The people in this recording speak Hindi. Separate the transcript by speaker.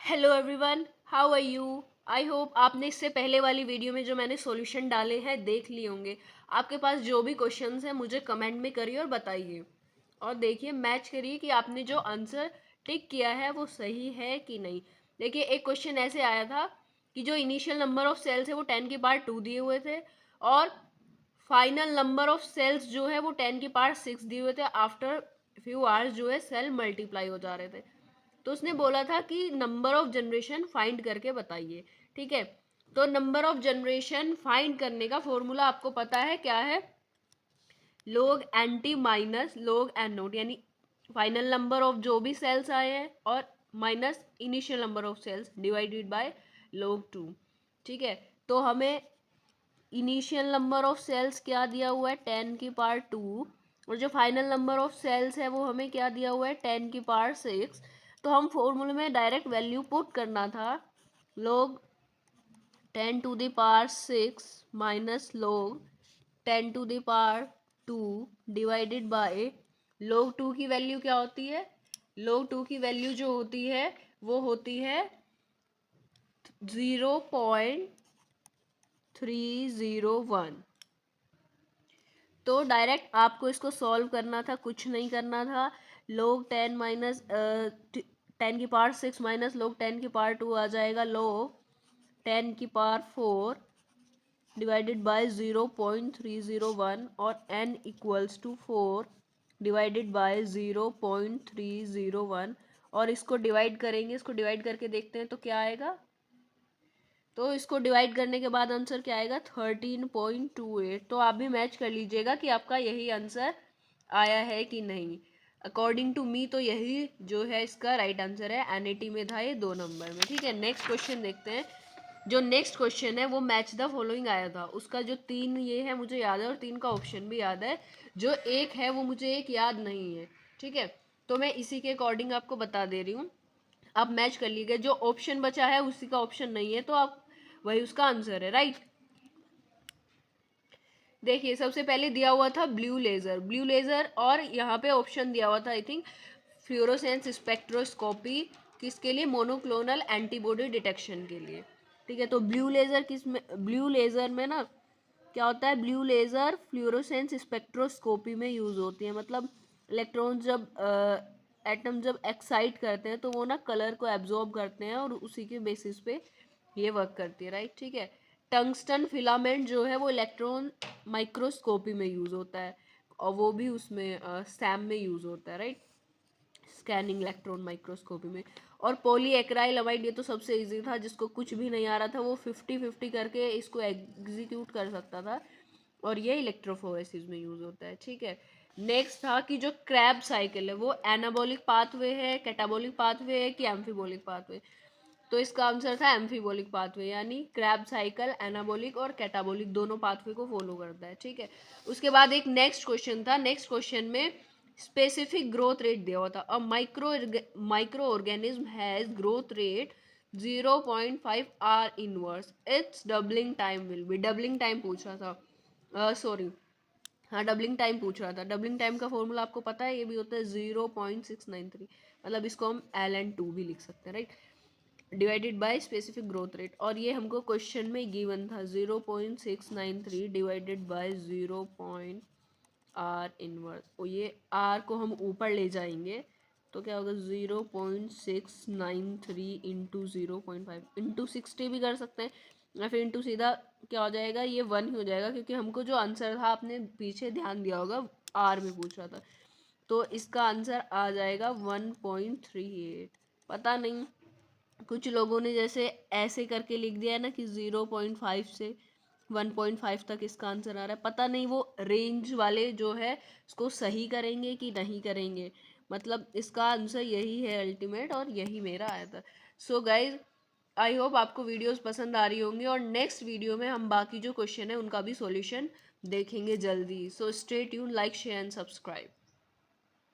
Speaker 1: Hello everyone, how are you. I hope आपने इससे पहले वाली वीडियो में जो मैंने सॉल्यूशन डाले हैं देख लिए होंगे। आपके पास जो भी क्वेश्चंस हैं मुझे कमेंट में करिए और बताइए, और देखिए मैच करिए कि आपने जो आंसर टिक किया है वो सही है कि नहीं। देखिए एक क्वेश्चन ऐसे आया था कि जो इनिशियल नंबर ऑफ सेल्स है वो 10⁻² दिए हुए थे, और फाइनल नंबर ऑफ सेल्स जो है वो 10⁻6 दिए हुए थे। आफ्टर फ्यू आवर्स जो है सेल मल्टीप्लाई हो जा रहे थे। तो उसने बोला था कि नंबर ऑफ जनरेशन फाइंड करके बताइए। ठीक है, तो नंबर ऑफ जनरेशन फाइंड करने का फॉर्मूला आपको पता है क्या है? log NT minus log N naught, यानी फाइनल नंबर ऑफ जो भी सेल्स आए हैं और minus initial number of cells divided by log 2। ठीक है, तो हमें इनिशियल नंबर ऑफ सेल्स क्या दिया हुआ है 10⁻², और जो फाइनल नंबर ऑफ सेल्स है वो हमें क्या दिया हुआ है 10⁻6। तो हम फॉर्मूले में डायरेक्ट वैल्यू पुट करना था, log 10⁻6 minus log 10⁻2 divided by log 2 की वैल्यू क्या होती है? log 2 की वैल्यू जो होती है वो होती है 0.301। तो डायरेक्ट आपको इसको सॉल्व करना था, कुछ नहीं करना था। log 10⁻6 माइनस log 10⁻2 आ जाएगा log 10⁻4 डिवाइडेड बाय 0.301, और n equals to 4 divided by 0.301, और इसको डिवाइड करेंगे, इसको डिवाइड करके देखते हैं तो क्या आएगा। तो इसको डिवाइड करने के बाद आंसर क्या आएगा 13.28। तो आप भी मैच कर लीजिएगा कि आपका यही आंसर आया है कि नहीं। अकॉर्डिंग टू मी तो यही जो है इसका राइट आंसर है। NAT में था ये 2 नंबर में। ठीक है, नेक्स्ट क्वेश्चन देखते हैं। जो नेक्स्ट क्वेश्चन है वो मैच द फॉलोइंग आया था। उसका जो 3 ये है मुझे याद है और 3 का ऑप्शन भी याद है। जो एक है वो मुझे एक याद नहीं है। ठीक है, तो मैं इसी के अकॉर्डिंग आपको बता दे रही हूँ, आप मैच कर लीजिए। जो ऑप्शन बचा है उसी का ऑप्शन नहीं है तो आप वही उसका आंसर है, राइट। देखिए सबसे पहले दिया हुआ था ब्लू लेजर, और यहाँ पे ऑप्शन दिया हुआ था आई थिंक फ्लोरोसेंस स्पेक्ट्रोस्कोपी, किसके लिए? मोनोक्लोनल एंटीबॉडी डिटेक्शन के लिए। ठीक है, तो ब्लू लेजर किस में? ब्लू लेजर में ना क्या होता है, ब्लू लेजर फ्लोरोसेंस स्पेक्ट्रोस्कोपी में यूज होती है। मतलब इलेक्ट्रॉन जब एटम जब एक्साइट करते हैं तो वो ना कलर को एब्जॉर्ब करते हैं और उसी के बेसिस पे ये वर्क करती है, राइट। ठीक है, टंगस्टन फिलामेंट जो है वो इलेक्ट्रॉन माइक्रोस्कोपी में यूज होता है, और वो भी उसमें सैम में यूज होता है, राइट, स्कैनिंग इलेक्ट्रॉन माइक्रोस्कोपी में। और पॉलीएक्राइल अमाइड, ये तो सबसे इजी था, जिसको कुछ भी नहीं आ रहा था वो 50-50 करके इसको एग्जीक्यूट कर सकता था, और ये इलेक्ट्रोफोरेसिस में यूज होता है। ठीक है, नेक्स्ट था कि जो क्रैब साइकिल है वो एनाबॉलिक पाथवे है, कैटाबॉलिक पाथवे है कि एम्फीबॉलिक पाथवे। तो इसका आंसर था एम्फीबॉलिक पाथवे, यानी क्रैब साइकिल एनाबॉलिक और कैटाबॉलिक दोनों पाथवे को फॉलो करता है। ठीक है, उसके बाद एक नेक्स्ट क्वेश्चन था। नेक्स्ट क्वेश्चन में स्पेसिफिक ग्रोथ रेट दिया हुआ था। A micro organism has growth rate 0.5 are inverse, it's doubling time will be. Doubling time पूछ रहा था, सॉरी, हाँ डबलिंग टाइम पूछ रहा था। डबलिंग टाइम का फॉर्मूला आपको पता है, ये भी होता है 0.693। मतलब इसको हम LN2 भी लिख सकते हैं, right, divided by specific growth rate. और ये हमको क्वेश्चन में गिवन था 0.693 डिवाइडेड बाय 0.R इनवर्स। और ये R को हम ऊपर ले जाएंगे तो क्या होगा 0.693 इंटू 0.5 इंटू 60 भी कर सकते हैं, या फिर इंटू सीधा क्या हो जाएगा, ये 1 ही हो जाएगा, क्योंकि हमको जो आंसर था आपने पीछे ध्यान दिया होगा R में पूछ रहा था। तो इसका आंसर आ जाएगा 1.38। पता नहीं, कुछ लोगों ने जैसे ऐसे करके लिख दिया है ना कि 0.5 से 1.5 तक इसका आंसर आ रहा है। पता नहीं वो रेंज वाले जो है उसको सही करेंगे कि नहीं करेंगे। मतलब इसका आंसर यही है अल्टीमेट, और यही मेरा आया था। सो गाइज, आई होप आपको वीडियोस पसंद आ रही होंगी, और नेक्स्ट वीडियो में हम बाकी जो क्वेश्चन है उनका भी सॉल्यूशन देखेंगे जल्दी। So stay tune, like share and subscribe.